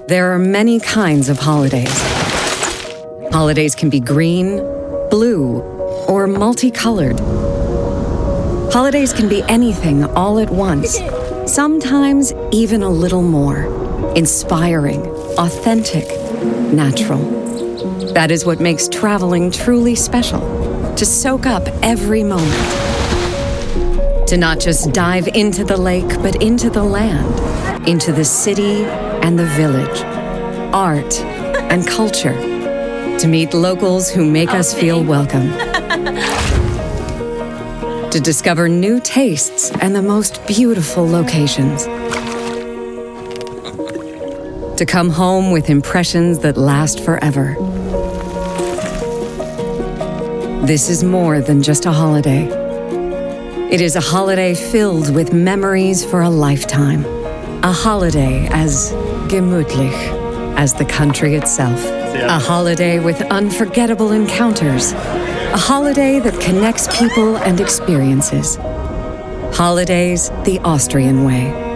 There are many kinds of holidays. Holidays can be green, blue, or multicolored. Holidays can be anything all at once, sometimes even a little more. Inspiring, authentic, natural. That is what makes traveling truly special, to soak up every moment. To not just dive into the lake, but into the land, into the city and the village, art and culture, to meet locals who make us feel welcome. To discover new tastes and the most beautiful locations. To come home with impressions that last forever. This is more than just a holiday. It is a holiday filled with memories for a lifetime. A holiday as gemütlich as the country itself. A holiday with unforgettable encounters. A holiday that connects people and experiences. Holidays the Austrian way.